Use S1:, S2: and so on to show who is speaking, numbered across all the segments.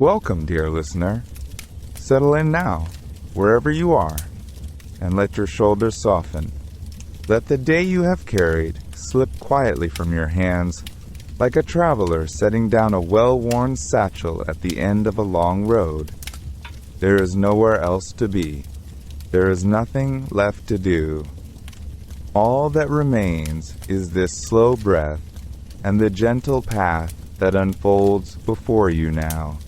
S1: Welcome, dear listener. Settle in now, wherever you are, and let your shoulders soften. Let the day you have carried slip quietly from your hands, like a traveler setting down a well-worn satchel at the end of a long road. There is nowhere else to be. There is nothing left to do. All that remains is this slow breath and the gentle path that unfolds before you now.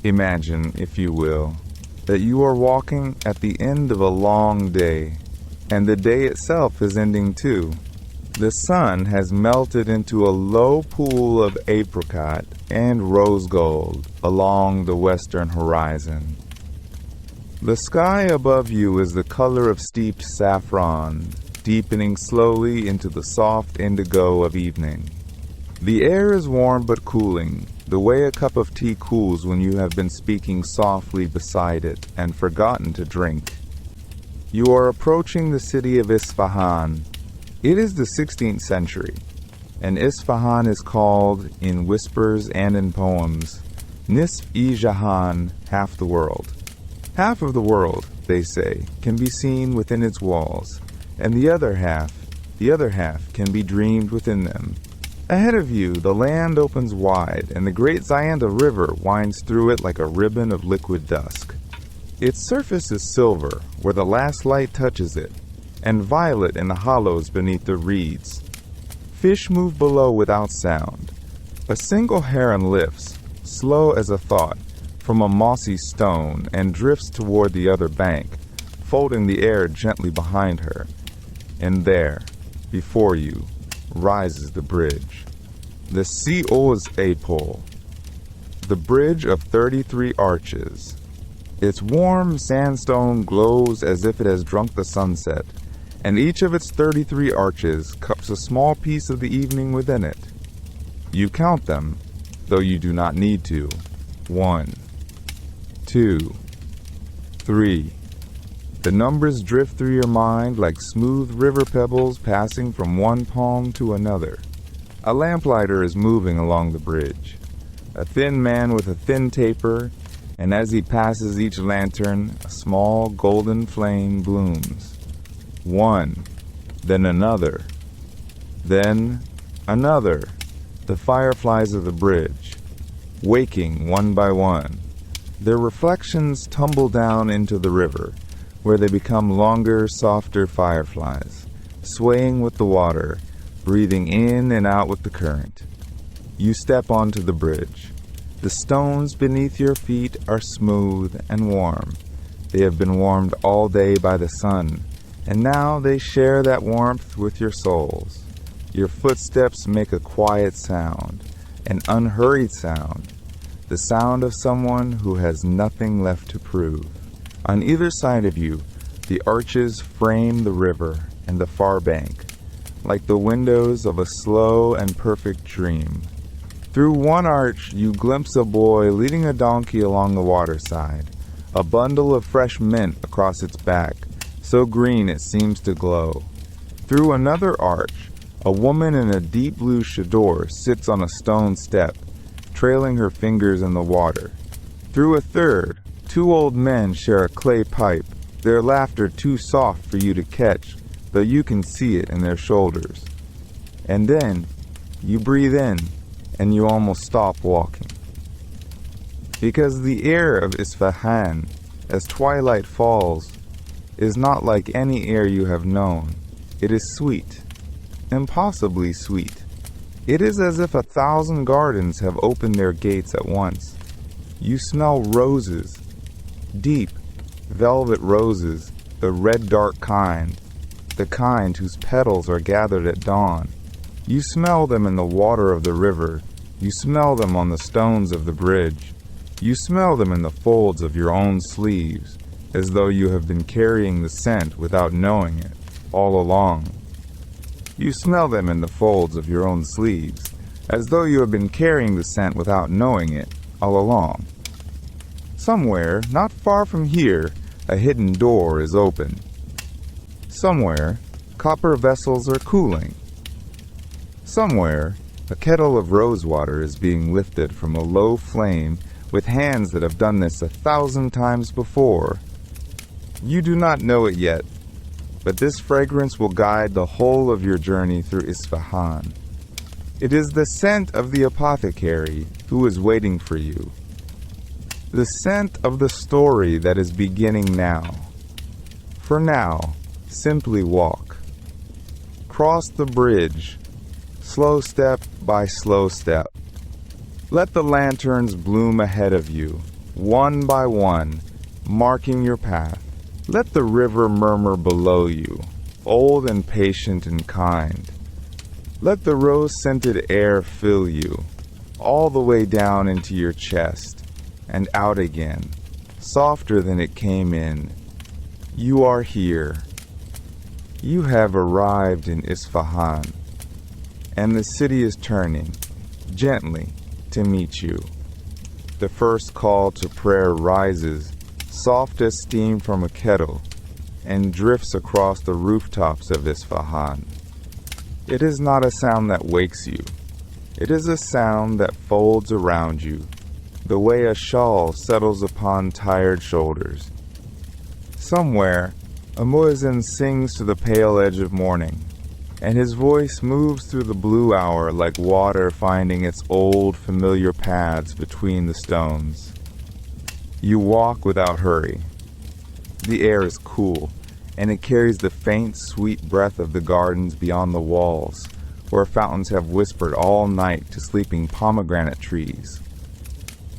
S1: Imagine, if you will, that you are walking at the end of a long day, and the day itself is ending too. The sun has melted into a low pool of apricot and rose gold along the western horizon. The sky above you is the color of steeped saffron, deepening slowly into the soft indigo of evening. The air is warm but cooling, the way a cup of tea cools when you have been speaking softly beside it and forgotten to drink. You are approaching the city of Isfahan. It is the 16th century, and Isfahan is called, in whispers and in poems, Nisf-i-Jahan, half the world. Half of the world, they say, can be seen within its walls, and the other half can be dreamed within them. Ahead of you, the land opens wide, and the great Zayanda River winds through it like a ribbon of liquid dusk. Its surface is silver, where the last light touches it, and violet in the hollows beneath the reeds. Fish move below without sound. A single heron lifts, slow as a thought, from a mossy stone and drifts toward the other bank, folding the air gently behind her. And there, before you, rises the bridge. The Si-o-se-pol, the bridge of 33 arches. Its warm sandstone glows as if it has drunk the sunset, and each of its 33 arches cups a small piece of the evening within it. You count them, though you do not need to. 1, 2, 3. The numbers drift through your mind like smooth river pebbles passing from one palm to another. A lamplighter is moving along the bridge, a thin man with a thin taper, and as he passes each lantern, a small golden flame blooms. One, then another, then another. The fireflies of the bridge, waking one by one. Their reflections tumble down into the river, where they become longer, softer fireflies, swaying with the water, breathing in and out with the current. You step onto the bridge. The stones beneath your feet are smooth and warm. They have been warmed all day by the sun, and now they share that warmth with your souls. Your footsteps make a quiet sound, an unhurried sound, the sound of someone who has nothing left to prove. On either side of you, the arches frame the river and the far bank, like the windows of a slow and perfect dream. Through one arch, you glimpse a boy leading a donkey along the waterside, a bundle of fresh mint across its back, so green it seems to glow. Through another arch, a woman in a deep blue chador sits on a stone step, trailing her fingers in the water. Through a third, 2 old men share a clay pipe, their laughter too soft for you to catch, though you can see it in their shoulders. And then, you breathe in, and you almost stop walking. Because the air of Isfahan, as twilight falls, is not like any air you have known. It is sweet, impossibly sweet. It is as if 1,000 gardens have opened their gates at once. You smell roses, deep, velvet roses, the red dark kind, the kind whose petals are gathered at dawn. You smell them in the water of the river. You smell them on the stones of the bridge. You smell them in the folds of your own sleeves, as though you have been carrying the scent without knowing it, all along. You smell them in the folds of your own sleeves, as though you have been carrying the scent without knowing it, all along. Somewhere, not far from here, a hidden door is open. Somewhere, copper vessels are cooling. Somewhere, a kettle of rosewater is being lifted from a low flame with hands that have done this 1,000 times before. You do not know it yet, but this fragrance will guide the whole of your journey through Isfahan. It is the scent of the apothecary who is waiting for you. The scent of the story that is beginning now. For now, simply walk. Cross the bridge, slow step by slow step. Let the lanterns bloom ahead of you, one by one, marking your path. Let the river murmur below you, old and patient and kind. Let the rose-scented air fill you, all the way down into your chest, and out again, softer than it came in. You are here. You have arrived in Isfahan, and the city is turning, gently, to meet you. The first call to prayer rises, soft as steam from a kettle, and drifts across the rooftops of Isfahan. It is not a sound that wakes you. It is a sound that folds around you, the way a shawl settles upon tired shoulders. Somewhere, a muezzin sings to the pale edge of morning, and his voice moves through the blue hour like water finding its old, familiar paths between the stones. You walk without hurry. The air is cool, and it carries the faint, sweet breath of the gardens beyond the walls, where fountains have whispered all night to sleeping pomegranate trees.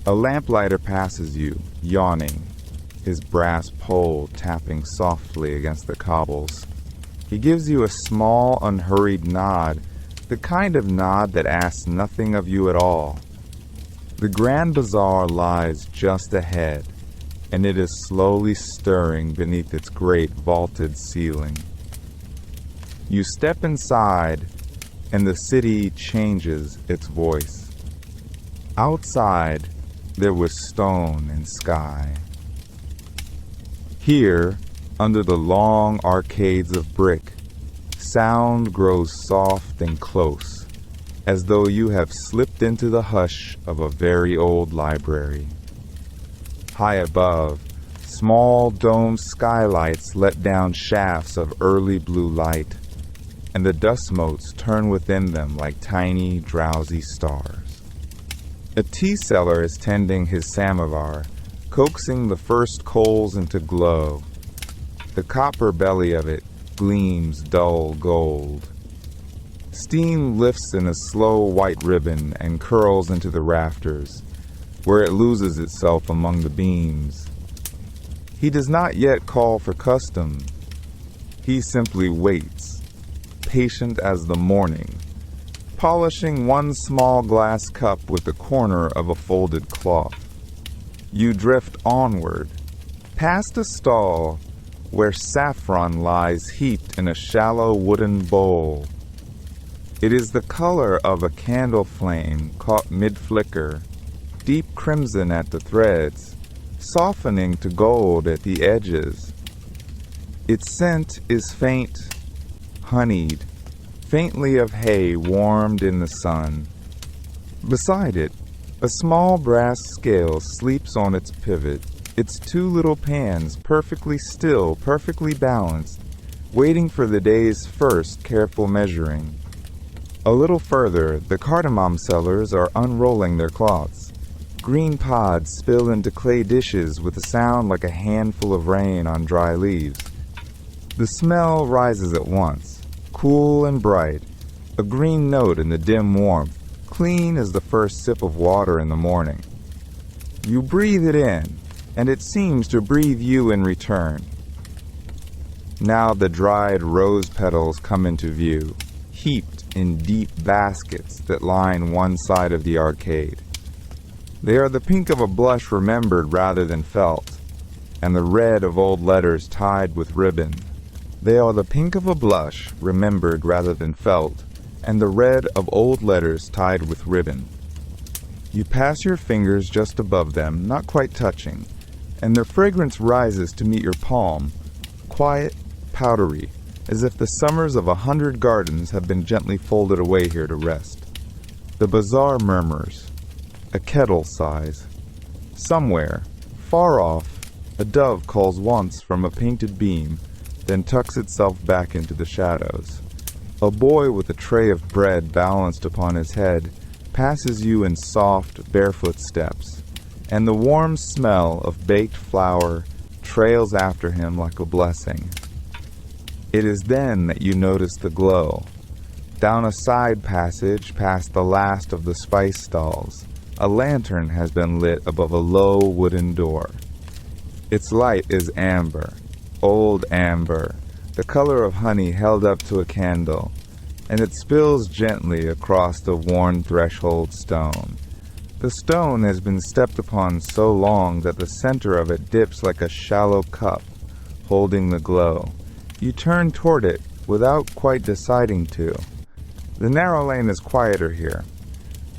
S1: A lamplighter passes you, yawning, his brass pole tapping softly against the cobbles. He gives you a small, unhurried nod, the kind of nod that asks nothing of you at all. The Grand Bazaar lies just ahead, and it is slowly stirring beneath its great vaulted ceiling. You step inside, and the city changes its voice. Outside, there was stone and sky. Here, under the long arcades of brick, sound grows soft and close, as though you have slipped into the hush of a very old library. High above, small domed skylights let down shafts of early blue light, and the dust motes turn within them like tiny, drowsy stars. A tea seller is tending his samovar, coaxing the first coals into glow. The copper belly of it gleams dull gold. Steam lifts in a slow white ribbon and curls into the rafters, where it loses itself among the beams. He does not yet call for custom. He simply waits, patient as the morning, polishing one small glass cup with the corner of a folded cloth. You drift onward, past a stall where saffron lies heaped in a shallow wooden bowl. It is the color of a candle flame caught mid-flicker, deep crimson at the threads, softening to gold at the edges. Its scent is faint, honeyed, faintly of hay warmed in the sun. Beside it, a small brass scale sleeps on its pivot, its two little pans perfectly still, perfectly balanced, waiting for the day's first careful measuring. A little further, the cardamom sellers are unrolling their cloths. Green pods spill into clay dishes with a sound like a handful of rain on dry leaves. The smell rises at once, cool and bright, a green note in the dim warmth, clean as the first sip of water in the morning. You breathe it in, and it seems to breathe you in return. Now the dried rose petals come into view, heaped in deep baskets that line one side of the arcade. They are the pink of a blush remembered rather than felt, and the red of old letters tied with ribbon. They are the pink of a blush remembered rather than felt, and the red of old letters tied with ribbon. You pass your fingers just above them, not quite touching, and their fragrance rises to meet your palm, quiet, powdery, as if the summers of 100 gardens have been gently folded away here to rest. The bazaar murmurs. A kettle sighs. Somewhere, far off, a dove calls once from a painted beam, then tucks itself back into the shadows. A boy with a tray of bread balanced upon his head passes you in soft, barefoot steps, and the warm smell of baked flour trails after him like a blessing. It is then that you notice the glow. Down a side passage past the last of the spice stalls, a lantern has been lit above a low wooden door. Its light is amber, old amber, the color of honey held up to a candle, and it spills gently across the worn threshold stone. The stone has been stepped upon so long that the center of it dips like a shallow cup, holding the glow. You turn toward it without quite deciding to. The narrow lane is quieter here.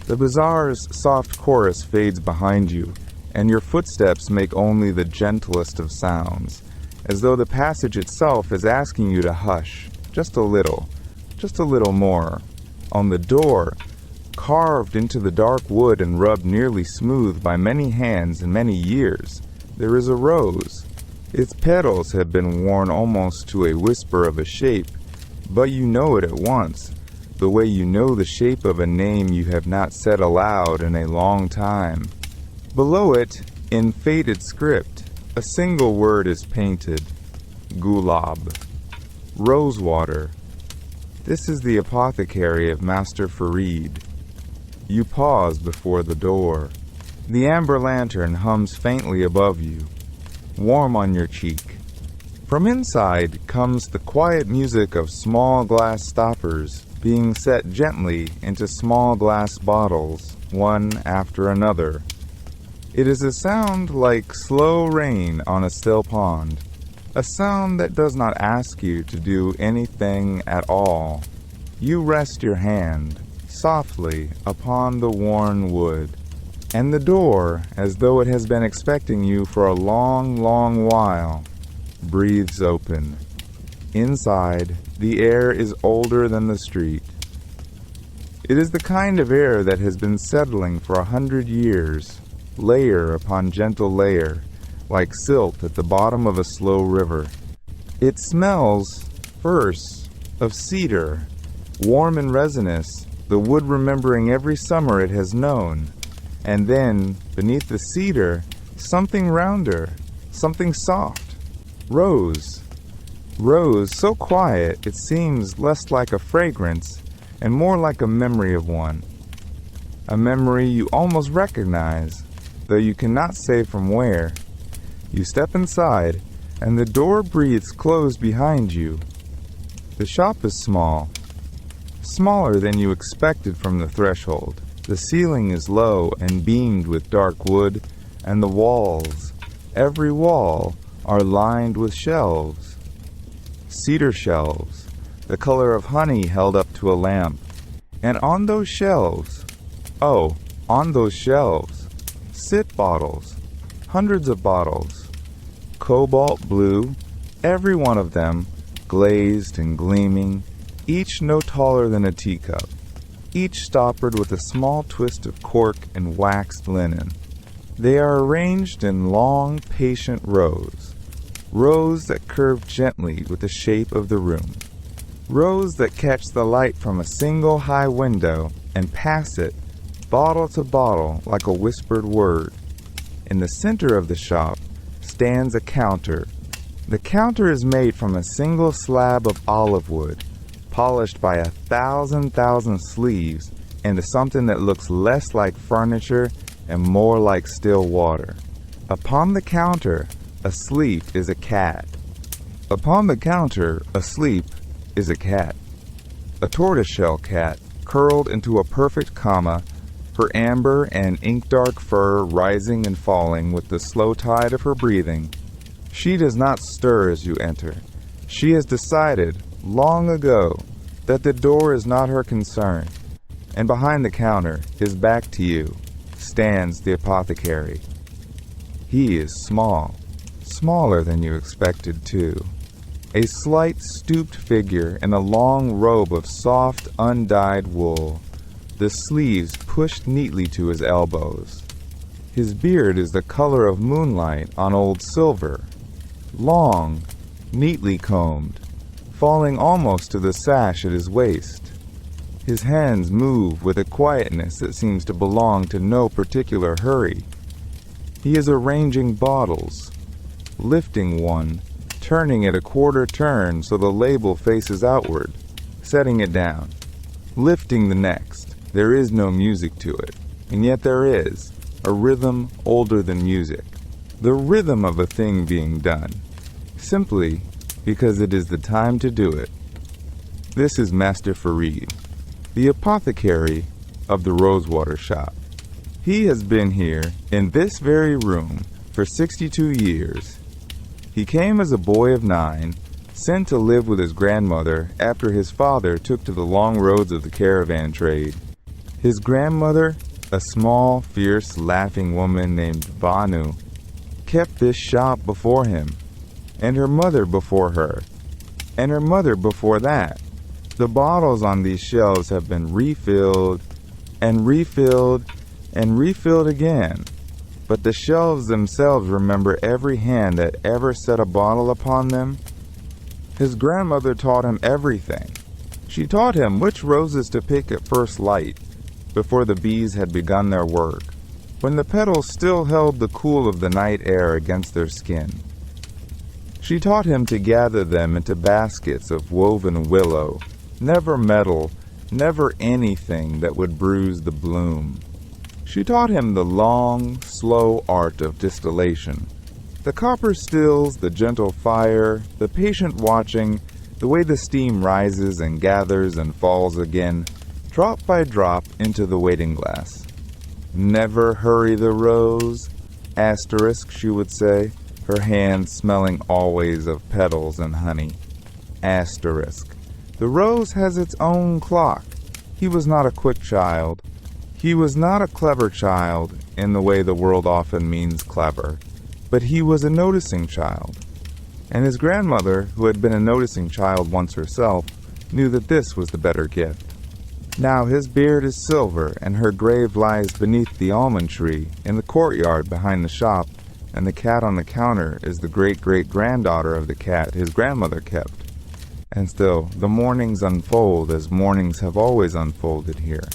S1: The bazaar's soft chorus fades behind you, and your footsteps make only the gentlest of sounds, as though the passage itself is asking you to hush, just a little more. On the door, carved into the dark wood and rubbed nearly smooth by many hands and many years, there is a rose. Its petals have been worn almost to a whisper of a shape, but you know it at once, the way you know the shape of a name you have not said aloud in a long time. Below it, in faded script, a single word is painted: Gulab. Rosewater. This is the apothecary of Master Farid. You pause before the door. The amber lantern hums faintly above you, warm on your cheek. From inside comes the quiet music of small glass stoppers being set gently into small glass bottles, one after another. It is a sound like slow rain on a still pond, a sound that does not ask you to do anything at all. You rest your hand softly upon the worn wood, and the door, as though it has been expecting you for a long, long while, breathes open. Inside, the air is older than the street. It is the kind of air that has been settling for 100 years, layer upon gentle layer, like silt at the bottom of a slow river. It smells, first, of cedar, warm and resinous, the wood remembering every summer it has known, and then, beneath the cedar, something rounder, something soft. Rose. Rose, so quiet it seems less like a fragrance and more like a memory of one. A memory you almost recognize, though you cannot say from where. You step inside, and the door breathes closed behind you. The shop is small, smaller than you expected from the threshold. The ceiling is low and beamed with dark wood, and the walls, every wall, are lined with shelves. Cedar shelves, the color of honey held up to a lamp. And on those shelves, sit bottles, hundreds of bottles, cobalt blue, every one of them glazed and gleaming, each no taller than a teacup, each stoppered with a small twist of cork and waxed linen. They are arranged in long, patient rows, rows that curve gently with the shape of the room, rows that catch the light from a single high window and pass it, bottle to bottle, like a whispered word. In the center of the shop stands a counter. The counter is made from a single slab of olive wood, polished by 1,000 sleeves into something that looks less like furniture and more like still water. Upon the counter, asleep is a cat. Upon the counter, asleep is a cat. A tortoiseshell cat, curled into a perfect comma, her amber and ink-dark fur rising and falling with the slow tide of her breathing. She does not stir as you enter. She has decided, long ago, that the door is not her concern, and behind the counter, his back to you, stands the apothecary. He is small, smaller than you expected, too. A slight, stooped figure in a long robe of soft, undyed wool, the sleeves pushed neatly to his elbows. His beard is the color of moonlight on old silver, long, neatly combed, falling almost to the sash at his waist. His hands move with a quietness that seems to belong to no particular hurry. He is arranging bottles, lifting one, turning it a quarter turn so the label faces outward, setting it down, lifting the next. There is no music to it, and yet there is a rhythm older than music, the rhythm of a thing being done, simply because it is the time to do it. This is Master Farid, the apothecary of the Rosewater shop. He has been here in this very room for 62 years. He came as a boy of 9, sent to live with his grandmother after his father took to the long roads of the caravan trade. His grandmother, a small, fierce, laughing woman named Banu, kept this shop before him, and her mother before her, and her mother before that. The bottles on these shelves have been refilled and refilled and refilled again, but the shelves themselves remember every hand that ever set a bottle upon them. His grandmother taught him everything. She taught him which roses to pick at first light, before the bees had begun their work, when the petals still held the cool of the night air against their skin. She taught him to gather them into baskets of woven willow, never metal, never anything that would bruise the bloom. She taught him the long, slow art of distillation, the copper stills, the gentle fire, the patient watching, the way the steam rises and gathers and falls again, drop by drop into the waiting glass. Never hurry the rose, asterisk, she would say, her hands smelling always of petals and honey. Asterisk. The rose has its own clock. He was not a quick child. He was not a clever child in the way the world often means clever, but he was a noticing child. And his grandmother, who had been a noticing child once herself, knew that this was the better gift. Now his beard is silver, and her grave lies beneath the almond tree in the courtyard behind the shop, and the cat on the counter is the great-great-granddaughter of the cat his grandmother kept. And still, the mornings unfold as mornings have always unfolded here.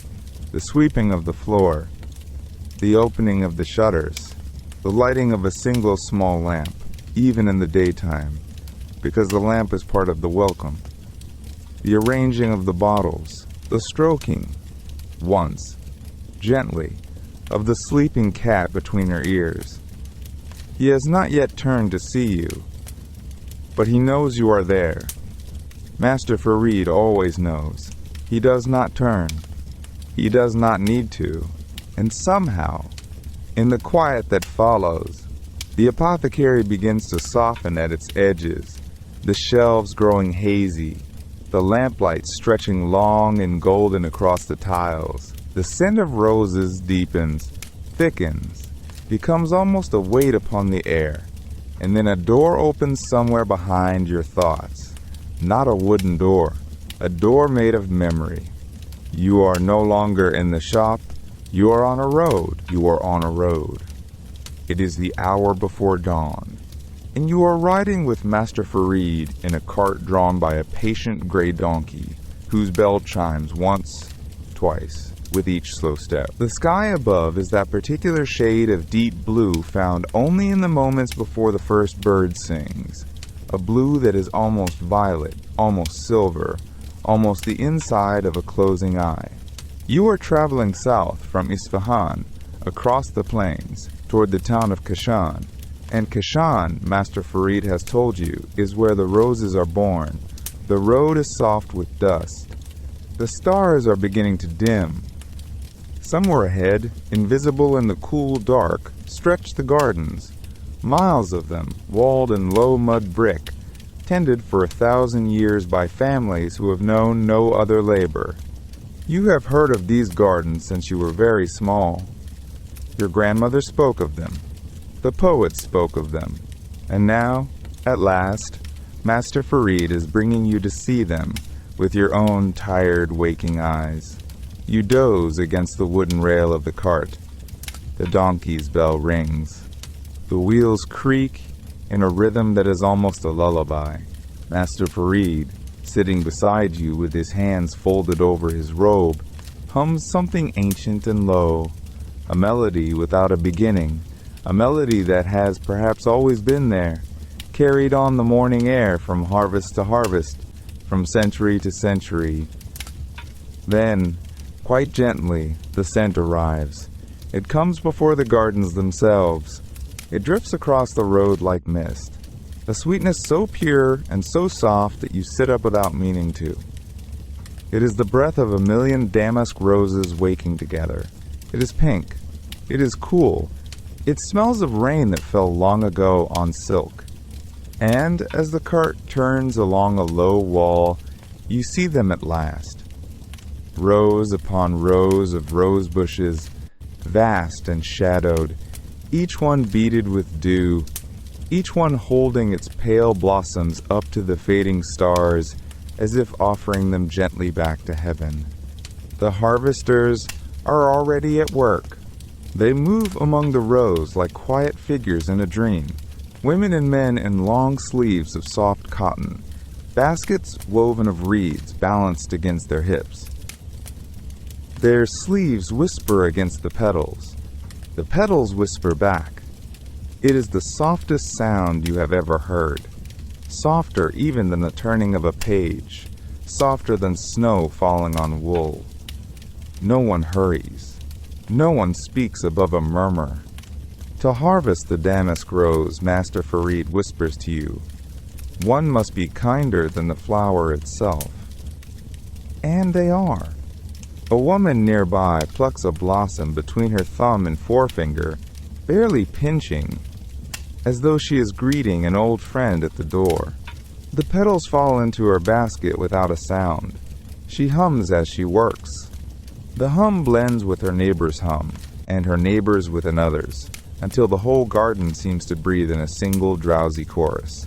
S1: The sweeping of the floor, the opening of the shutters, the lighting of a single small lamp, even in the daytime, because the lamp is part of the welcome. The arranging of the bottles, the stroking, once, gently, of the sleeping cat between her ears. He has not yet turned to see you, but he knows you are there. Master Farid always knows. He does not turn. He does not need to. And somehow, in the quiet that follows, the apothecary begins to soften at its edges, the shelves growing hazy, the lamplight stretching long and golden across the tiles. The scent of roses deepens, thickens, becomes almost a weight upon the air, and then a door opens somewhere behind your thoughts. Not a wooden door, a door made of memory. You are no longer in the shop, you are on a road, you are on a road. It is the hour before dawn, and you are riding with Master Farid in a cart drawn by a patient gray donkey, whose bell chimes once, twice, with each slow step. The sky above is that particular shade of deep blue found only in the moments before the first bird sings, a blue that is almost violet, almost silver, almost the inside of a closing eye. You are traveling south from Isfahan, across the plains, toward the town of Kashan. And Kashan, Master Farid has told you, is where the roses are born. The road is soft with dust. The stars are beginning to dim. Somewhere ahead, invisible in the cool dark, stretch the gardens, miles of them, walled in low mud brick, tended for 1,000 years by families who have known no other labor. You have heard of these gardens since you were very small. Your grandmother spoke of them. The poets spoke of them. And now, at last, Master Farid is bringing you to see them with your own tired, waking eyes. You doze against the wooden rail of the cart. The donkey's bell rings. The wheels creak in a rhythm that is almost a lullaby. Master Farid, sitting beside you with his hands folded over his robe, hums something ancient and low, a melody without a beginning, a melody that has perhaps always been there, carried on the morning air from harvest to harvest, from century to century. Then, quite gently, the scent arrives. It comes before the gardens themselves. It drifts across the road like mist, a sweetness so pure and so soft that you sit up without meaning to. It is the breath of a million damask roses waking together. It is pink. It is cool. It smells of rain that fell long ago on silk. And as the cart turns along a low wall, you see them at last. Rows upon rows of rose bushes, vast and shadowed, each one beaded with dew, each one holding its pale blossoms up to the fading stars as if offering them gently back to heaven. The harvesters are already at work. They move among the rows like quiet figures in a dream, women and men in long sleeves of soft cotton, baskets woven of reeds balanced against their hips. Their sleeves whisper against the petals. The petals whisper back. It is the softest sound you have ever heard, softer even than the turning of a page, softer than snow falling on wool. No one hurries. No one speaks above a murmur. To harvest the damask rose, Master Farid whispers to you, one must be kinder than the flower itself. And they are. A woman nearby plucks a blossom between her thumb and forefinger, barely pinching, as though she is greeting an old friend at the door. The petals fall into her basket without a sound. She hums as she works. The hum blends with her neighbor's hum, and her neighbor's with another's, until the whole garden seems to breathe in a single drowsy chorus.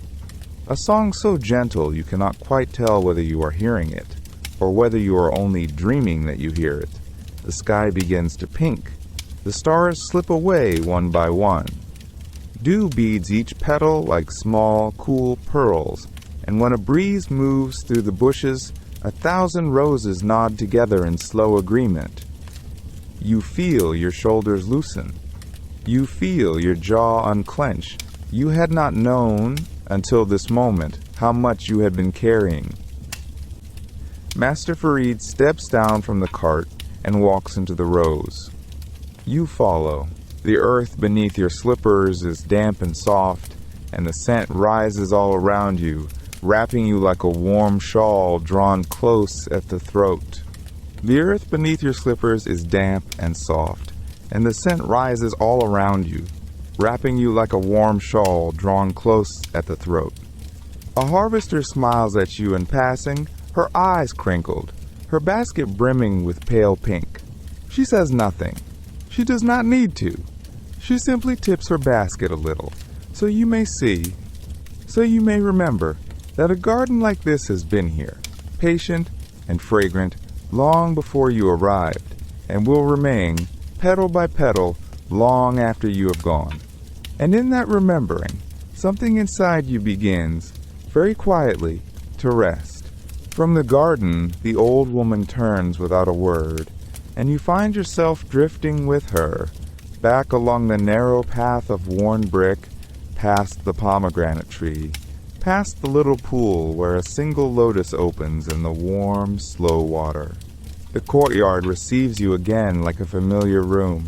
S1: A song so gentle you cannot quite tell whether you are hearing it, or whether you are only dreaming that you hear it. The sky begins to pink. The stars slip away one by one. Dew beads each petal like small, cool pearls, and when a breeze moves through the bushes, 1,000 roses nod together in slow agreement. You feel your shoulders loosen. You feel your jaw unclench. You had not known, until this moment, how much you had been carrying. Master Farid steps down from the cart and walks into the rows. You follow. The earth beneath your slippers is damp and soft, and the scent rises all around you, wrapping you like a warm shawl drawn close at the throat. The earth beneath your slippers is damp and soft, and the scent rises all around you, wrapping you like a warm shawl drawn close at the throat. A harvester smiles at you in passing, her eyes crinkled, her basket brimming with pale pink. She says nothing. She does not need to. She simply tips her basket a little, so you may see, so you may remember that a garden like this has been here, patient and fragrant, long before you arrived, and will remain, petal by petal, long after you have gone. And in that remembering, something inside you begins, very quietly, to rest. From the garden, the old woman turns without a word, and you find yourself drifting with her, back along the narrow path of worn brick, past the pomegranate tree, past the little pool where a single lotus opens in the warm, slow water. The courtyard receives you again like a familiar room.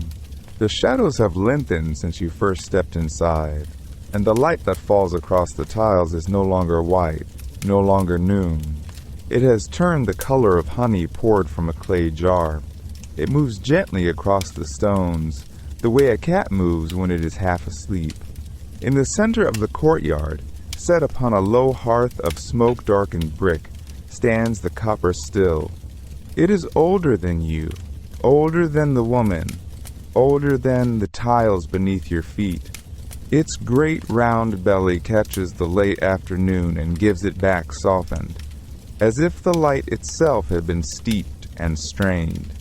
S1: The shadows have lengthened since you first stepped inside, and the light that falls across the tiles is no longer white, no longer noon. It has turned the color of honey poured from a clay jar. It moves gently across the stones, the way a cat moves when it is half asleep. In the center of the courtyard, set upon a low hearth of smoke-darkened brick, stands the copper still. It is older than you, older than the woman, older than the tiles beneath your feet. Its great round belly catches the late afternoon and gives it back softened, as if the light itself had been steeped and strained.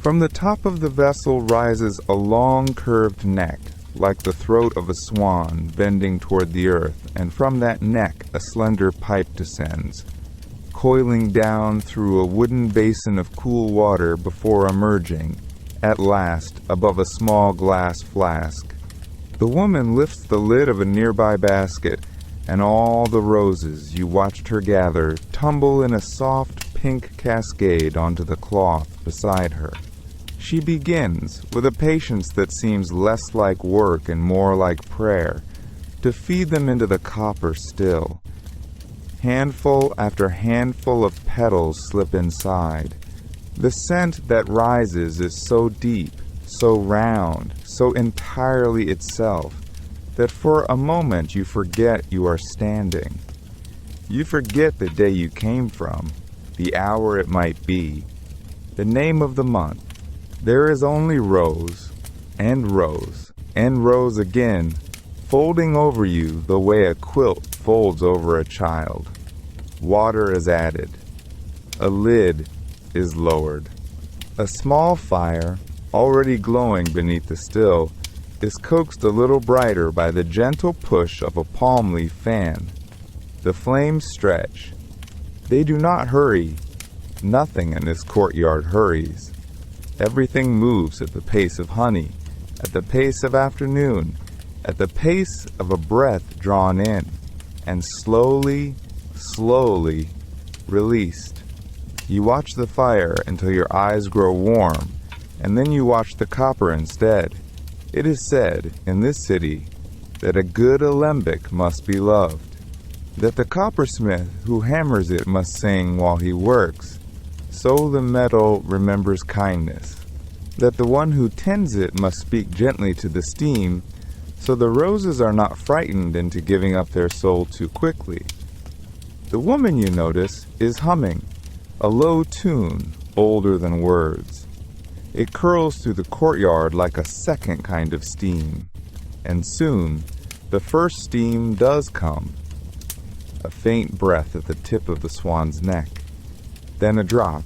S1: From the top of the vessel rises a long curved neck, like the throat of a swan bending toward the earth, and from that neck a slender pipe descends, coiling down through a wooden basin of cool water before emerging, at last, above a small glass flask. The woman lifts the lid of a nearby basket, and all the roses you watched her gather tumble in a soft pink cascade onto the cloth beside her. She begins, with a patience that seems less like work and more like prayer, to feed them into the copper still. Handful after handful of petals slip inside. The scent that rises is so deep, so round, so entirely itself, that for a moment you forget you are standing. You forget the day you came from, the hour it might be, the name of the month. There is only rose, and rose, and rose again, folding over you the way a quilt folds over a child. Water is added. A lid is lowered. A small fire, already glowing beneath the still, is coaxed a little brighter by the gentle push of a palm leaf fan. The flames stretch. They do not hurry. Nothing in this courtyard hurries. Everything moves at the pace of honey, at the pace of afternoon, at the pace of a breath drawn in, and slowly, slowly released. You watch the fire until your eyes grow warm, and then you watch the copper instead. It is said, in this city, that a good alembic must be loved, that the coppersmith who hammers it must sing while he works, so the metal remembers kindness, that the one who tends it must speak gently to the steam, so the roses are not frightened into giving up their soul too quickly. The woman, you notice, is humming, a low tune older than words. It curls through the courtyard like a second kind of steam, and soon the first steam does come. A faint breath at the tip of the swan's neck, then a drop,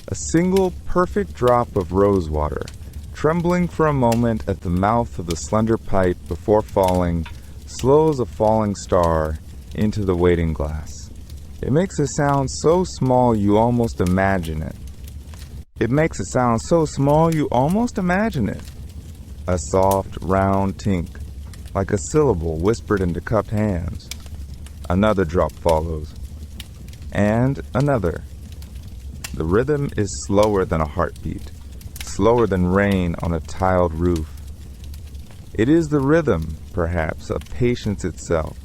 S1: a single perfect drop of rosewater, trembling for a moment at the mouth of the slender pipe before falling, slow as a falling star, into the waiting glass. It makes a sound so small you almost imagine it. It makes a sound so small you almost imagine it. A soft, round tink, like a syllable whispered into cupped hands. Another drop follows, and another. The rhythm is slower than a heartbeat, slower than rain on a tiled roof. It is the rhythm, perhaps, of patience itself.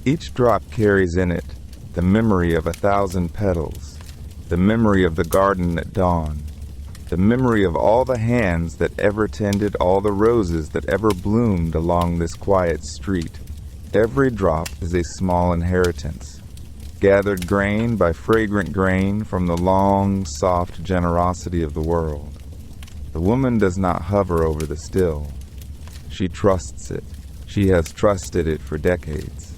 S1: Each drop carries in it the memory of 1,000 petals, the memory of the garden at dawn, the memory of all the hands that ever tended all the roses that ever bloomed along this quiet street. Every drop is a small inheritance, gathered grain by fragrant grain from the long, soft generosity of the world. The woman does not hover over the still. She trusts it. She has trusted it for decades.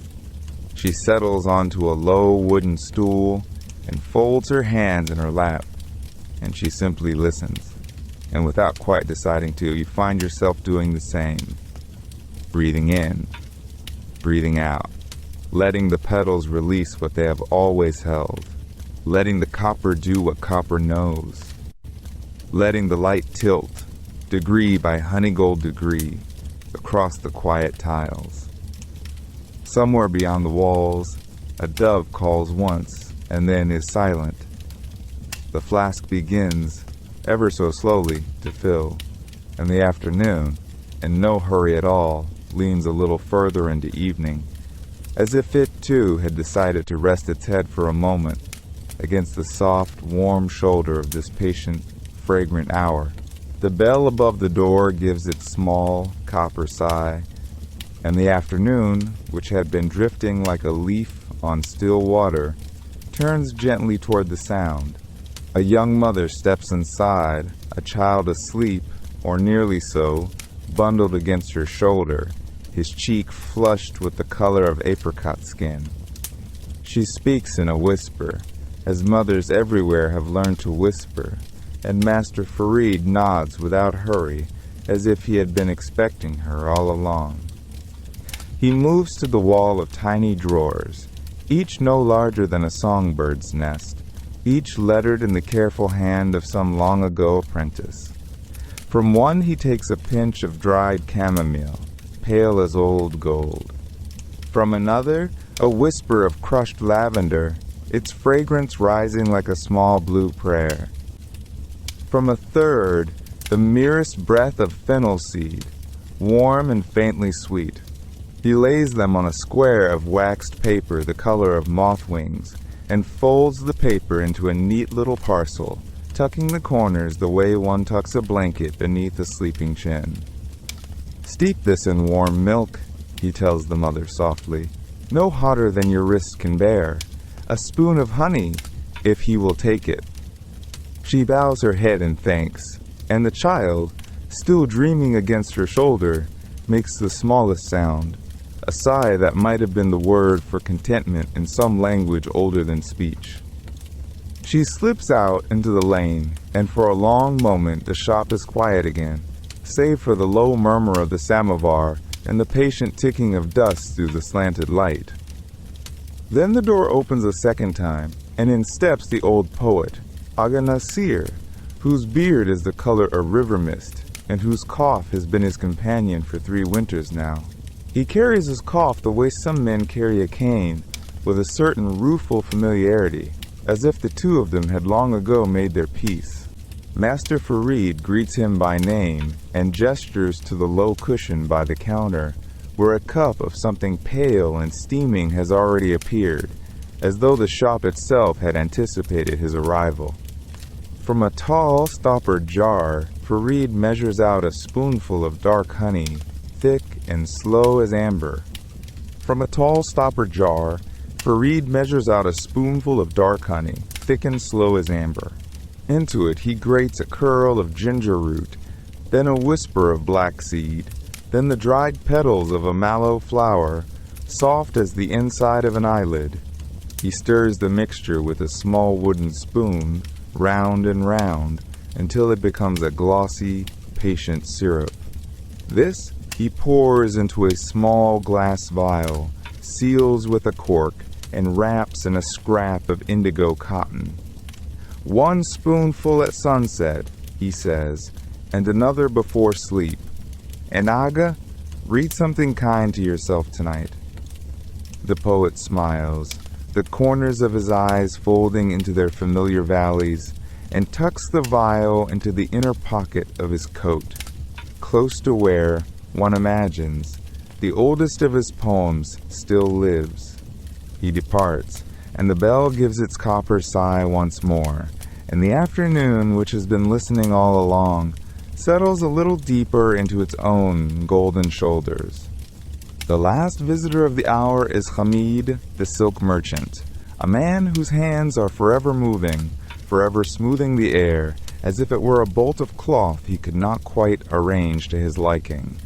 S1: She settles onto a low wooden stool and folds her hands in her lap, and she simply listens. And without quite deciding to, you find yourself doing the same. Breathing in, breathing out, letting the petals release what they have always held, letting the copper do what copper knows, letting the light tilt, degree by honeygold degree, across the quiet tiles. Somewhere beyond the walls, a dove calls once and then is silent. The flask begins, ever so slowly, to fill, and the afternoon, in no hurry at all, leans a little further into evening, as if it too had decided to rest its head for a moment against the soft, warm shoulder of this patient, fragrant hour. The bell above the door gives its small, copper sigh, and the afternoon, which had been drifting like a leaf on still water, turns gently toward the sound. A young mother steps inside, a child asleep, or nearly so, bundled against her shoulder, his cheek flushed with the color of apricot skin. She speaks in a whisper, as mothers everywhere have learned to whisper, and Master Farid nods without hurry, as if he had been expecting her all along. He moves to the wall of tiny drawers, each no larger than a songbird's nest, each lettered in the careful hand of some long-ago apprentice. From one he takes a pinch of dried chamomile, pale as old gold. From another, a whisper of crushed lavender, its fragrance rising like a small blue prayer. From a third, the merest breath of fennel seed, warm and faintly sweet. He lays them on a square of waxed paper the color of moth wings, and folds the paper into a neat little parcel, tucking the corners the way one tucks a blanket beneath a sleeping chin. "Steep this in warm milk," he tells the mother softly, "no hotter than your wrist can bear. A spoon of honey, if he will take it." She bows her head in thanks, and the child, still dreaming against her shoulder, makes the smallest sound, a sigh that might have been the word for contentment in some language older than speech. She slips out into the lane, and for a long moment the shop is quiet again, save for the low murmur of the samovar and the patient ticking of dust through the slanted light. Then the door opens a second time, and in steps the old poet, Aga Nasir, whose beard is the color of river mist, and whose cough has been his companion for 3 winters now. He carries his cough the way some men carry a cane, with a certain rueful familiarity, as if the two of them had long ago made their peace. Master Farid greets him by name and gestures to the low cushion by the counter, where a cup of something pale and steaming has already appeared, as though the shop itself had anticipated his arrival. From a tall, stoppered jar, Farid measures out a spoonful of dark honey, thick and slow as amber. From a tall stoppered jar, Farid measures out a spoonful of dark honey, thick and slow as amber. Into it he grates a curl of ginger root, then a whisper of black seed, then the dried petals of a mallow flower, soft as the inside of an eyelid. He stirs the mixture with a small wooden spoon, round and round, until it becomes a glossy, patient syrup. This he pours into a small glass vial, seals with a cork, and wraps in a scrap of indigo cotton. "1 spoonful at sunset," he says, "and another before sleep. And Aga, read something kind to yourself tonight." The poet smiles, the corners of his eyes folding into their familiar valleys, and tucks the vial into the inner pocket of his coat, close to where, one imagines, the oldest of his poems still lives. He departs, and the bell gives its copper sigh once more, and the afternoon, which has been listening all along, settles a little deeper into its own golden shoulders. The last visitor of the hour is Hamid, the silk merchant, a man whose hands are forever moving, forever smoothing the air, as if it were a bolt of cloth he could not quite arrange to his liking.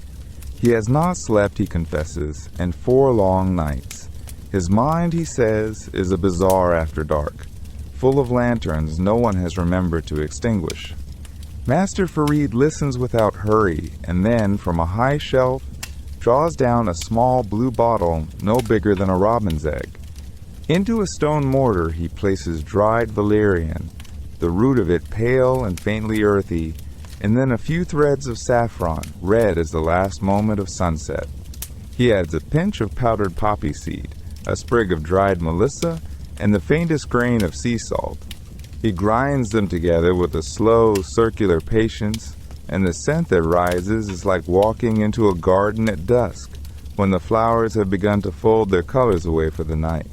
S1: He has not slept, he confesses, in 4 long nights. His mind, he says, is a bazaar after dark, full of lanterns no one has remembered to extinguish. Master Farid listens without hurry, and then, from a high shelf, draws down a small blue bottle no bigger than a robin's egg. Into a stone mortar he places dried valerian, the root of it pale and faintly earthy, and then a few threads of saffron, red as the last moment of sunset. He adds a pinch of powdered poppy seed, a sprig of dried melissa, and the faintest grain of sea salt. He grinds them together with a slow, circular patience, and the scent that rises is like walking into a garden at dusk, when the flowers have begun to fold their colors away for the night.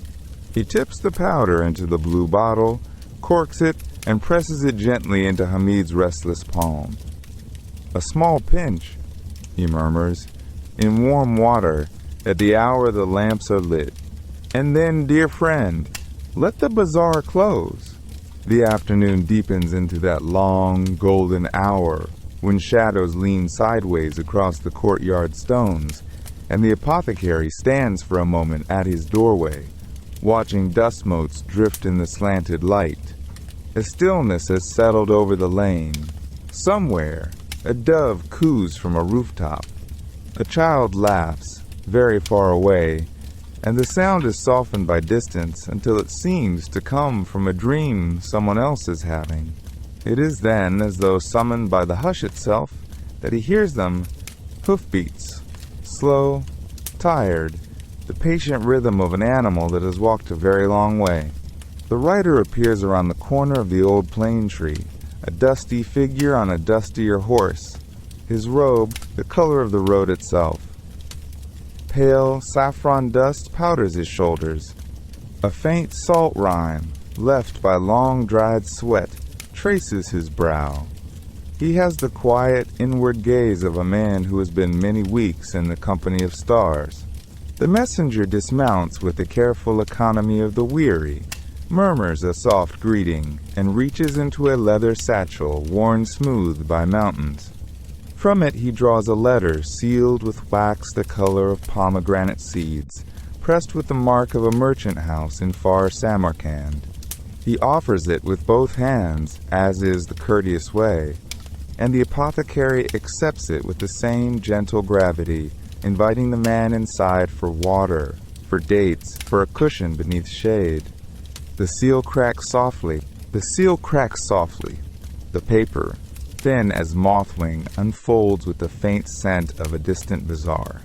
S1: He tips the powder into the blue bottle, corks it, and presses it gently into Hamid's restless palm. "A small pinch," he murmurs, "in warm water, at the hour the lamps are lit. And then, dear friend, let the bazaar close." The afternoon deepens into that long, golden hour when shadows lean sideways across the courtyard stones, and the apothecary stands for a moment at his doorway, watching dust motes drift in the slanted light. A stillness has settled over the lane. Somewhere, a dove coos from a rooftop. A child laughs, very far away, and the sound is softened by distance until it seems to come from a dream someone else is having. It is then, as though summoned by the hush itself, that he hears them, hoofbeats, slow, tired, the patient rhythm of an animal that has walked a very long way. The rider appears around the corner of the old plane tree, a dusty figure on a dustier horse, his robe the color of the road itself. Pale saffron dust powders his shoulders. A faint salt rime, left by long-dried sweat, traces his brow. He has the quiet, inward gaze of a man who has been many weeks in the company of stars. The messenger dismounts with the careful economy of the weary, murmurs a soft greeting, and reaches into a leather satchel worn smooth by mountains. From it he draws a letter sealed with wax the color of pomegranate seeds, pressed with the mark of a merchant house in far Samarkand. He offers it with both hands, as is the courteous way, and the apothecary accepts it with the same gentle gravity, inviting the man inside for water, for dates, for a cushion beneath shade. The seal cracks softly. The paper, thin as mothwing, unfolds with the faint scent of a distant bazaar.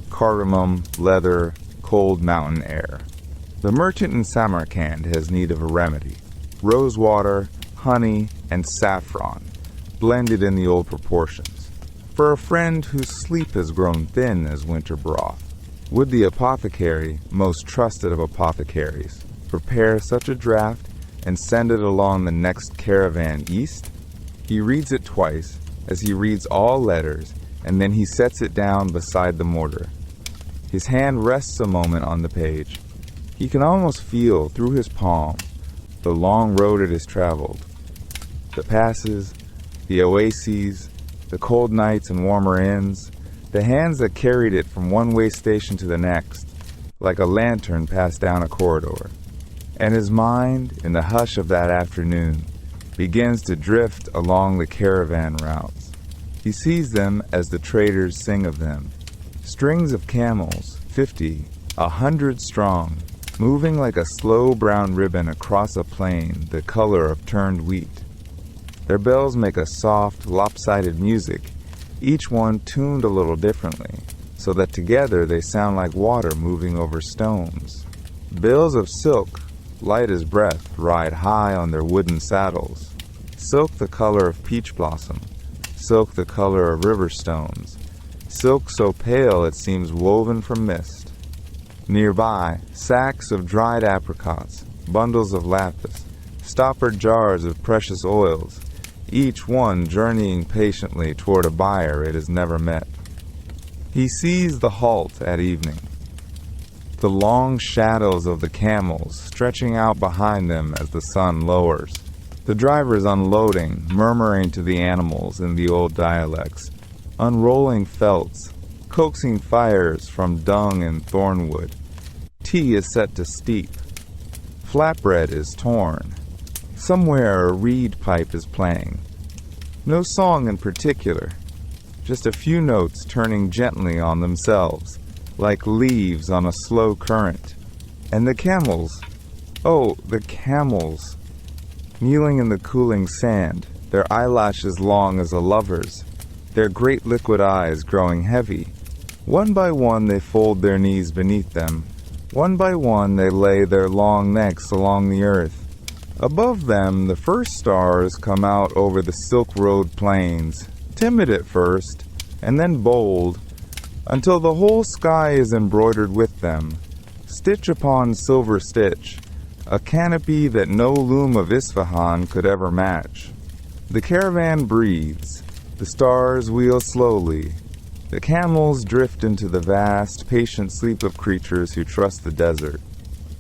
S1: Cardamom, leather, cold mountain air. The merchant in Samarkand has need of a remedy. Rosewater, honey, and saffron, blended in the old proportions. For a friend whose sleep has grown thin as winter broth. Would the apothecary, most trusted of apothecaries, prepare such a draught and send it along the next caravan east? He reads it twice, as he reads all letters, and then he sets it down beside the mortar. His hand rests a moment on the page. He can almost feel, through his palm, the long road it has traveled. The passes, the oases, the cold nights and warmer inns, the hands that carried it from one way station to the next, like a lantern passed down a corridor. And his mind, in the hush of that afternoon, begins to drift along the caravan routes. He sees them as the traders sing of them. Strings of camels, 50, 100 strong, moving like a slow brown ribbon across a plain the color of turned wheat. Their bells make a soft, lopsided music, each one tuned a little differently, so that together they sound like water moving over stones. Bales of silk, light as breath, ride high on their wooden saddles. Silk the color of peach blossom, silk the color of river stones, silk so pale it seems woven from mist. Nearby, sacks of dried apricots, bundles of lapis, stoppered jars of precious oils, each one journeying patiently toward a buyer it has never met. He sees the halt at evening, the long shadows of the camels stretching out behind them as the sun lowers, the drivers unloading, murmuring to the animals in the old dialects, unrolling felts, coaxing fires from dung and thornwood. Tea is set to steep. Flatbread is torn. Somewhere a reed pipe is playing. No song in particular, just a few notes turning gently on themselves, like leaves on a slow current. And the camels, oh, the camels, kneeling in the cooling sand, their eyelashes long as a lover's, their great liquid eyes growing heavy. One by one they fold their knees beneath them. One by one they lay their long necks along the earth. Above them the first stars come out over the silk-road plains, timid at first, and then bold, until the whole sky is embroidered with them, stitch upon silver stitch, a canopy that no loom of Isfahan could ever match. The caravan breathes, the stars wheel slowly, the camels drift into the vast, patient sleep of creatures who trust the desert,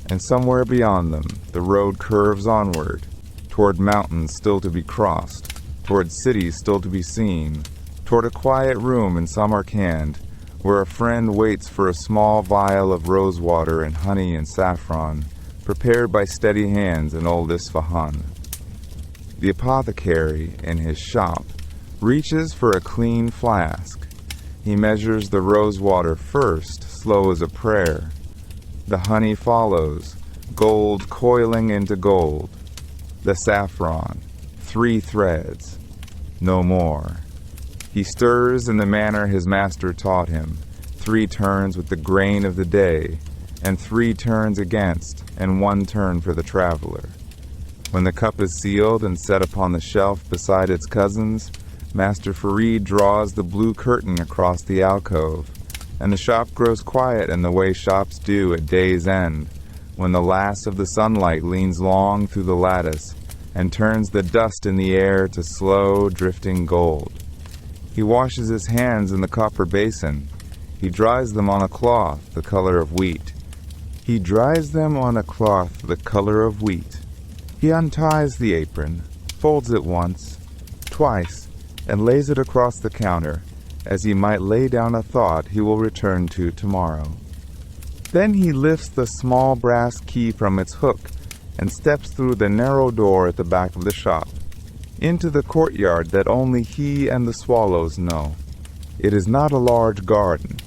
S1: and somewhere beyond them the road curves onward, toward mountains still to be crossed, toward cities still to be seen, toward a quiet room in Samarkand, where a friend waits for a small vial of rosewater and honey and saffron, prepared by steady hands in old Isfahan. The apothecary, in his shop, reaches for a clean flask. He measures the rosewater first, slow as a prayer. The honey follows, gold coiling into gold. The saffron, 3 threads, no more. He stirs in the manner his master taught him, 3 turns with the grain of the day, and 3 turns against, and 1 turn for the traveler. When the cup is sealed and set upon the shelf beside its cousins, Master Farid draws the blue curtain across the alcove, and the shop grows quiet in the way shops do at day's end, when the last of the sunlight leans long through the lattice and turns the dust in the air to slow, drifting gold. He washes his hands in the copper basin. He dries them on a cloth the color of wheat. He dries them on a cloth the color of wheat. He unties the apron, folds it once, twice, and lays it across the counter, as he might lay down a thought he will return to tomorrow. Then he lifts the small brass key from its hook and steps through the narrow door at the back of the shop, into the courtyard that only he and the swallows know. It is not a large garden.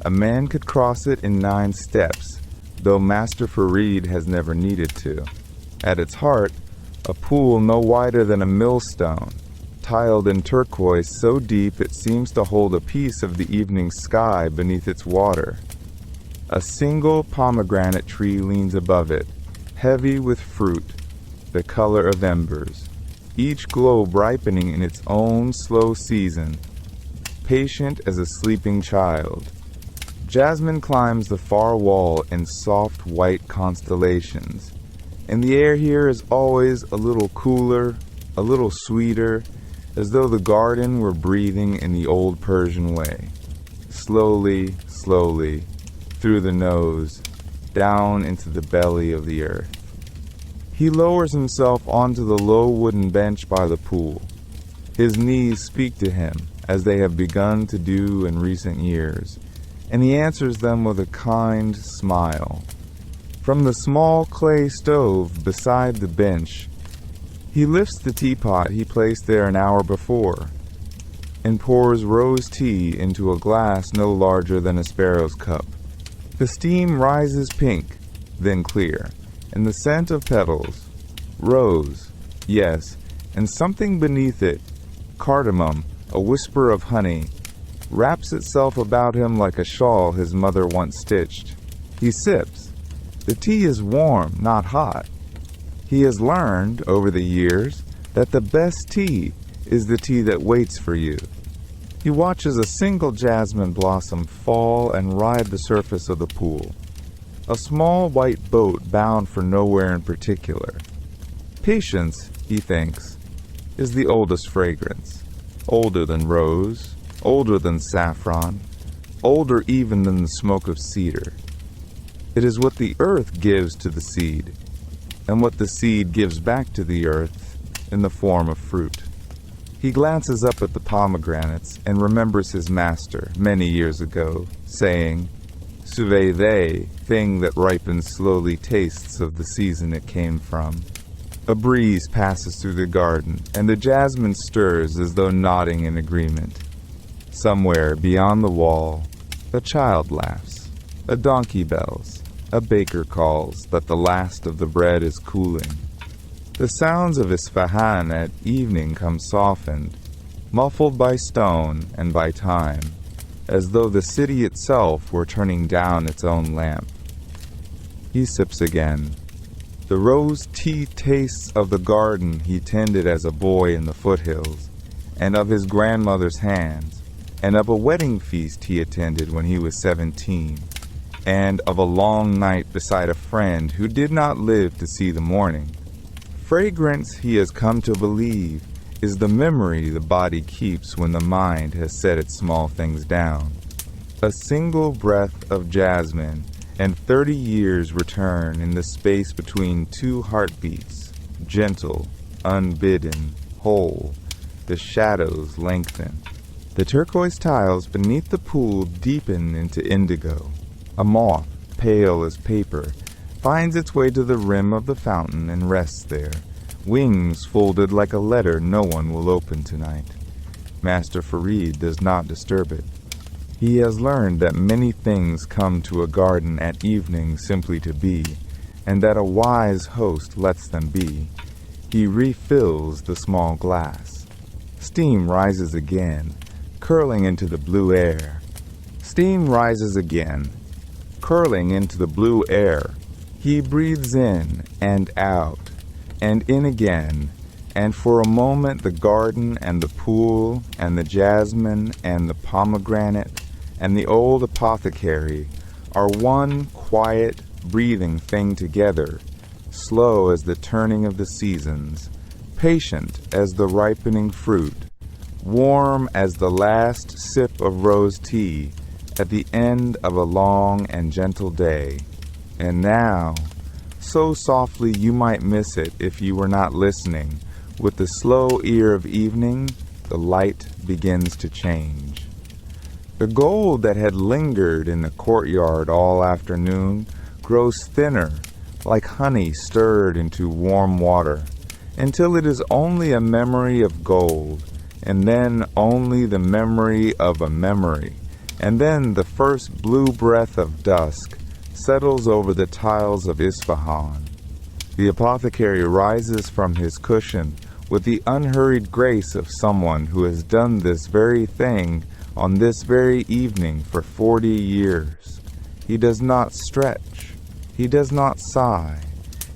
S1: A man could cross it in 9 steps, though Master Farid has never needed to. At its heart, a pool no wider than a millstone, tiled in turquoise so deep it seems to hold a piece of the evening sky beneath its water. A single pomegranate tree leans above it, heavy with fruit, the color of embers, each globe ripening in its own slow season, patient as a sleeping child. Jasmine climbs the far wall in soft white constellations, and the air here is always a little cooler, a little sweeter, as though the garden were breathing in the old Persian way. Slowly, slowly, through the nose, down into the belly of the earth. He lowers himself onto the low wooden bench by the pool. His knees speak to him, as they have begun to do in recent years, and he answers them with a kind smile. From the small clay stove beside the bench, he lifts the teapot he placed there an hour before, and pours rose tea into a glass no larger than a sparrow's cup. The steam rises pink, then clear, and the scent of petals, rose, yes, and something beneath it, cardamom, a whisper of honey, wraps itself about him like a shawl his mother once stitched. He sips. The tea is warm, not hot. He has learned, over the years, that the best tea is the tea that waits for you. He watches a single jasmine blossom fall and ride the surface of the pool. A small white boat bound for nowhere in particular. Patience, he thinks, is the oldest fragrance. Older than rose, older than saffron, older even than the smoke of cedar. It is what the earth gives to the seed, and what the seed gives back to the earth in the form of fruit. He glances up at the pomegranates and remembers his master, many years ago, saying, "Suve, thing that ripens slowly tastes of the season it came from." A breeze passes through the garden, and the jasmine stirs as though nodding in agreement. Somewhere beyond the wall, a child laughs, a donkey bells, a baker calls that the last of the bread is cooling. The sounds of Isfahan at evening come softened, muffled by stone and by time, as though the city itself were turning down its own lamp. He sips again. The rose tea tastes of the garden he tended as a boy in the foothills, and of his grandmother's hands, and of a wedding feast he attended when he was 17, and of a long night beside a friend who did not live to see the morning. Fragrance, he has come to believe, is the memory the body keeps when the mind has set its small things down. A single breath of jasmine, and 30 years return in the space between 2 heartbeats, gentle, unbidden, whole. The shadows lengthen. The turquoise tiles beneath the pool deepen into indigo. A moth, pale as paper, finds its way to the rim of the fountain and rests there, wings folded like a letter no one will open tonight. Master Farid does not disturb it. He has learned that many things come to a garden at evening simply to be, and that a wise host lets them be. He refills the small glass. Steam rises again, curling into the blue air. Steam rises again, curling into the blue air. He breathes in and out, and in again, and for a moment the garden and the pool and the jasmine and the pomegranate and the old apothecary are one quiet, breathing thing together, slow as the turning of the seasons, patient as the ripening fruit, warm as the last sip of rose tea at the end of a long and gentle day. And now, so softly you might miss it if you were not listening, with the slow ear of evening, the light begins to change. The gold that had lingered in the courtyard all afternoon grows thinner, like honey stirred into warm water, until it is only a memory of gold, and then only the memory of a memory, and then the first blue breath of dusk settles over the tiles of Isfahan. The apothecary rises from his cushion with the unhurried grace of someone who has done this very thing on this very evening for 40 years. He does not stretch. He does not sigh.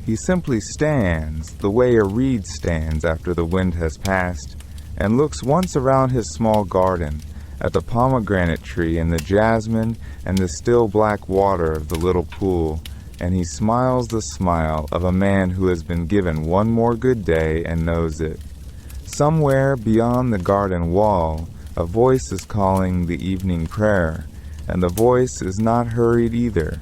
S1: He simply stands the way a reed stands after the wind has passed, and looks once around his small garden, at the pomegranate tree and the jasmine and the still black water of the little pool, and he smiles the smile of a man who has been given one more good day and knows it. Somewhere beyond the garden wall, a voice is calling the evening prayer, and the voice is not hurried either.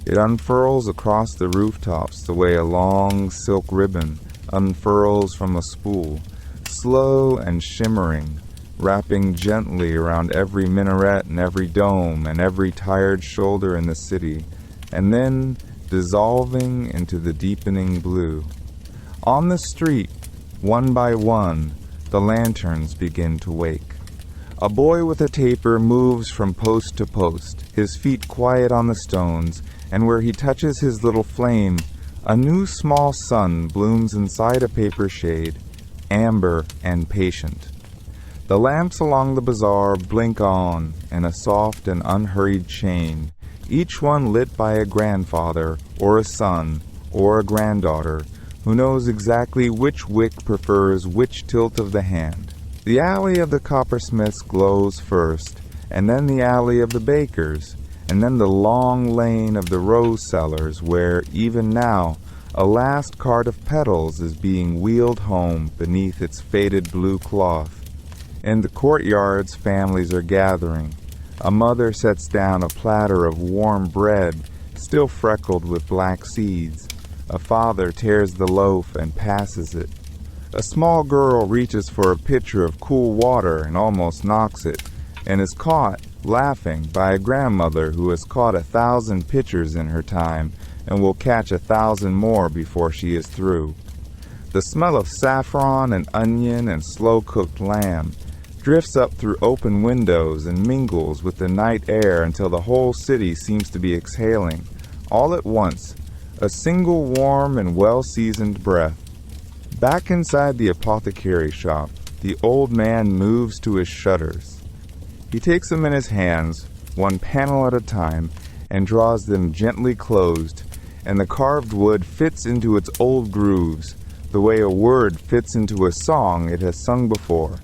S1: It unfurls across the rooftops the way a long silk ribbon unfurls from a spool, slow and shimmering, wrapping gently around every minaret and every dome and every tired shoulder in the city, and then dissolving into the deepening blue. On the street, one by one, the lanterns begin to wake. A boy with a taper moves from post to post, his feet quiet on the stones, and where he touches his little flame, a new small sun blooms inside a paper shade, amber and patient. The lamps along the bazaar blink on in a soft and unhurried chain, each one lit by a grandfather or a son or a granddaughter who knows exactly which wick prefers which tilt of the hand. The alley of the coppersmiths glows first, and then the alley of the bakers, and then the long lane of the rose sellers where, even now, a last cart of petals is being wheeled home beneath its faded blue cloth. In the courtyards, families are gathering. A mother sets down a platter of warm bread, still freckled with black seeds. A father tears the loaf and passes it. A small girl reaches for a pitcher of cool water and almost knocks it, and is caught, laughing, by a grandmother who has caught 1,000 pitchers in her time and will catch 1,000 more before she is through. The smell of saffron and onion and slow-cooked lamb drifts up through open windows and mingles with the night air until the whole city seems to be exhaling, all at once, a single warm and well-seasoned breath. Back inside the apothecary shop, the old man moves to his shutters. He takes them in his hands, one panel at a time, and draws them gently closed, and the carved wood fits into its old grooves, the way a word fits into a song it has sung before.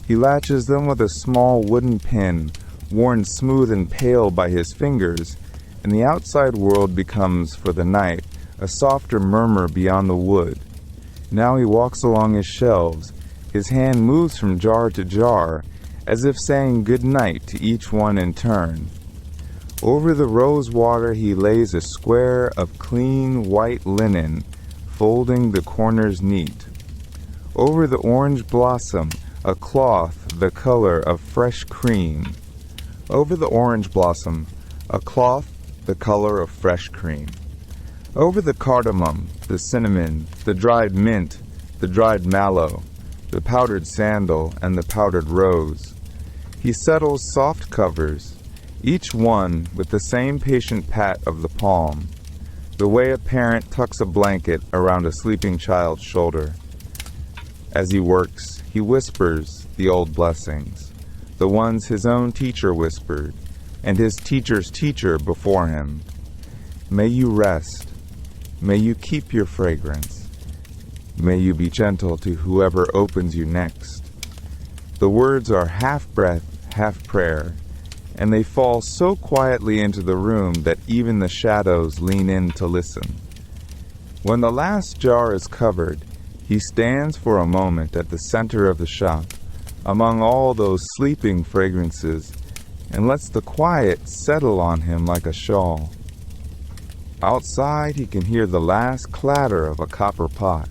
S1: He latches them with a small wooden pin, worn smooth and pale by his fingers, and the outside world becomes, for the night, a softer murmur beyond the wood. Now he walks along his shelves. His hand moves from jar to jar, as if saying good night to each one in turn. Over the rosewater he lays a square of clean white linen, folding the corners neat. Over the orange blossom, a cloth the color of fresh cream. Over the orange blossom, a cloth the color of fresh cream. Over the cardamom, the cinnamon, the dried mint, the dried mallow, the powdered sandal, and the powdered rose, he settles soft covers, each one with the same patient pat of the palm, the way a parent tucks a blanket around a sleeping child's shoulder. As he works, he whispers the old blessings, the ones his own teacher whispered, and his teacher's teacher before him. May you rest. May you keep your fragrance. May you be gentle to whoever opens you next. The words are half breath, half prayer, and they fall so quietly into the room that even the shadows lean in to listen. When the last jar is covered, he stands for a moment at the center of the shop, among all those sleeping fragrances, and lets the quiet settle on him like a shawl. Outside he can hear the last clatter of a copper pot,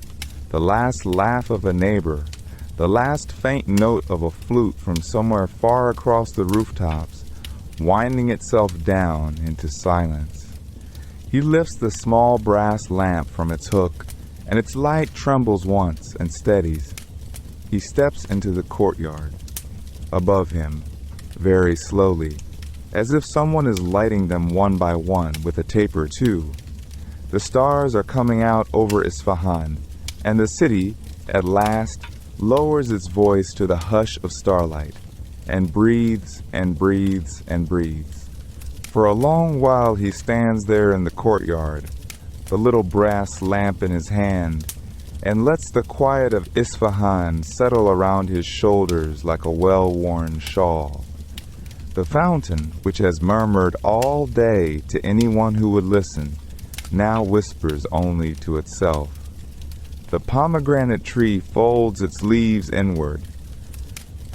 S1: the last laugh of a neighbor, the last faint note of a flute from somewhere far across the rooftops, winding itself down into silence. He lifts the small brass lamp from its hook, and its light trembles once and steadies. He steps into the courtyard. Above him, very slowly, as if someone is lighting them one by one with a taper too, the stars are coming out over Isfahan, and the city, at last, lowers its voice to the hush of starlight, and breathes and breathes and breathes. For a long while he stands there in the courtyard, the little brass lamp in his hand, and lets the quiet of Isfahan settle around his shoulders like a well-worn shawl. The fountain, which has murmured all day to anyone who would listen, now whispers only to itself. The pomegranate tree folds its leaves inward.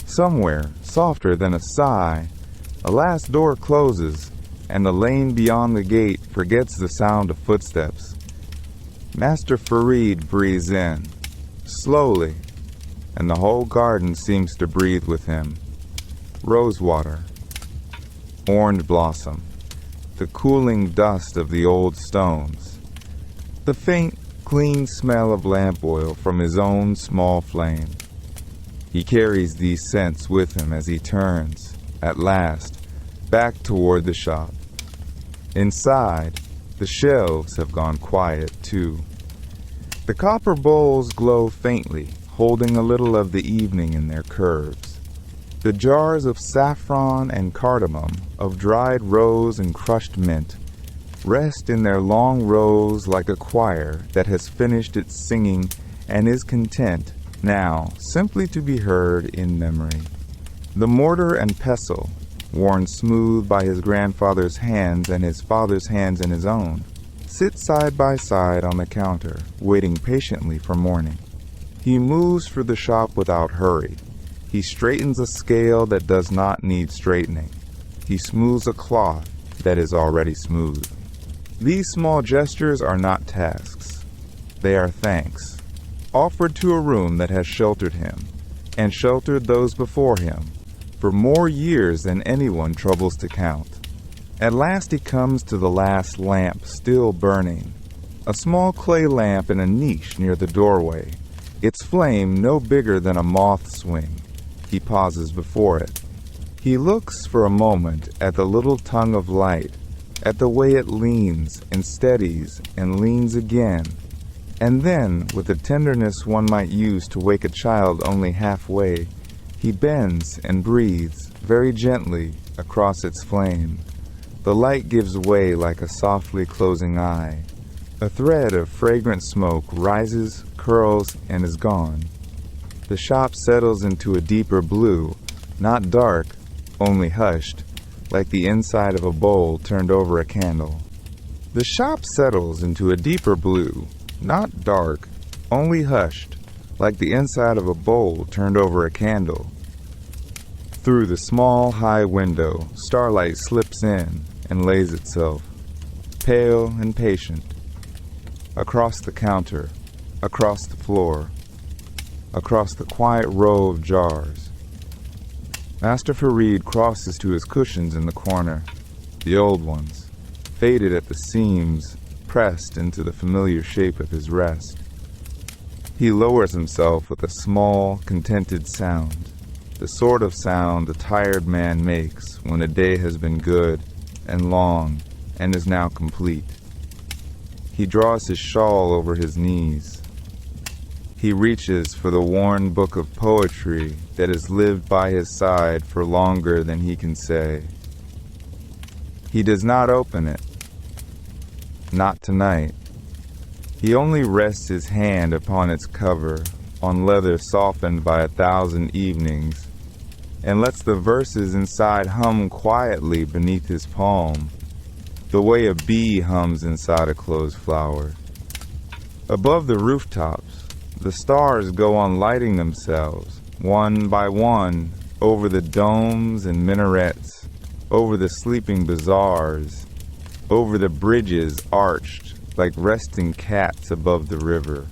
S1: Somewhere, softer than a sigh, a last door closes, and the lane beyond the gate forgets the sound of footsteps. Master Farid breathes in, slowly, and the whole garden seems to breathe with him. Rosewater, orange blossom, the cooling dust of the old stones, the faint, clean smell of lamp oil from his own small flame. He carries these scents with him as he turns, at last, back toward the shop. Inside, the shelves have gone quiet, too. The copper bowls glow faintly, holding a little of the evening in their curves. The jars of saffron and cardamom, of dried rose and crushed mint, rest in their long rows like a choir that has finished its singing and is content, now, simply to be heard in memory. The mortar and pestle, worn smooth by his grandfather's hands and his father's hands in his own, sit side by side on the counter, waiting patiently for morning. He moves through the shop without hurry. He straightens a scale that does not need straightening. He smooths a cloth that is already smooth. These small gestures are not tasks. They are thanks, offered to a room that has sheltered him, and sheltered those before him, for more years than anyone troubles to count. At last he comes to the last lamp still burning, a small clay lamp in a niche near the doorway, its flame no bigger than a moth's wing. He pauses before it. He looks for a moment at the little tongue of light, at the way it leans and steadies and leans again, and then, with the tenderness one might use to wake a child only halfway, he bends and breathes very gently across its flame. The light gives way like a softly closing eye. A thread of fragrant smoke rises, curls, and is gone. The shop settles into a deeper blue, not dark, only hushed, like the inside of a bowl turned over a candle. The shop settles into a deeper blue, not dark, only hushed, like the inside of a bowl turned over a candle. Through the small, high window, starlight slips in and lays itself, pale and patient, across the counter, across the floor, across the quiet row of jars. Master Farid crosses to his cushions in the corner, the old ones, faded at the seams, pressed into the familiar shape of his rest. He lowers himself with a small, contented sound, the sort of sound a tired man makes when a day has been good and long and is now complete. He draws his shawl over his knees. He reaches for the worn book of poetry that has lived by his side for longer than he can say. He does not open it. Not tonight. He only rests his hand upon its cover, on leather softened by 1,000 evenings, and lets the verses inside hum quietly beneath his palm, the way a bee hums inside a closed flower. Above the rooftops, the stars go on lighting themselves, one by one, over the domes and minarets, over the sleeping bazaars, over the bridges arched like resting cats above the river.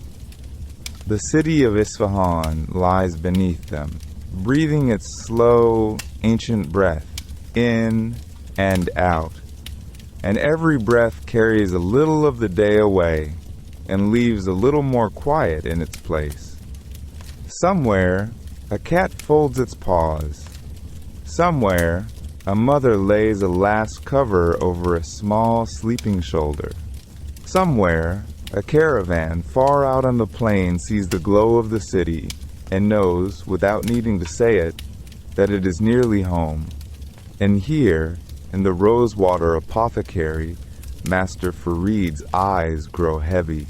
S1: The city of Isfahan lies beneath them, breathing its slow, ancient breath, in and out. And every breath carries a little of the day away and leaves a little more quiet in its place. Somewhere, a cat folds its paws. Somewhere, a mother lays a last cover over a small sleeping shoulder. Somewhere, a caravan far out on the plain sees the glow of the city and knows, without needing to say it, that it is nearly home. And here, in the Rosewater Apothecary, Master Farid's eyes grow heavy.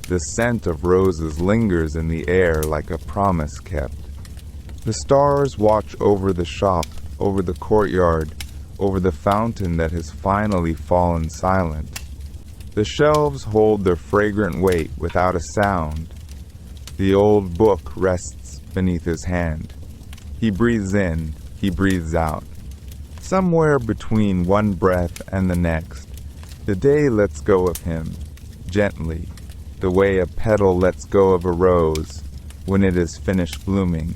S1: The scent of roses lingers in the air like a promise kept. The stars watch over the shop, over the courtyard, over the fountain that has finally fallen silent. The shelves hold their fragrant weight without a sound. The old book rests beneath his hand. He breathes in, he breathes out. Somewhere between one breath and the next, the day lets go of him, gently, the way a petal lets go of a rose when it is finished blooming.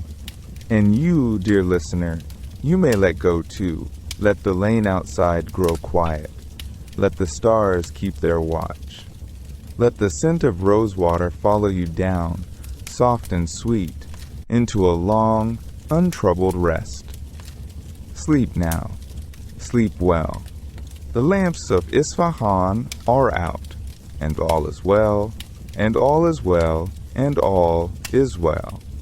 S1: And you, dear listener, you may let go too. Let the lane outside grow quiet. Let the stars keep their watch. Let the scent of rosewater follow you down, soft and sweet, into a long, untroubled rest. Sleep now. Sleep well. The lamps of Isfahan are out, and all is well, and all is well, and all is well.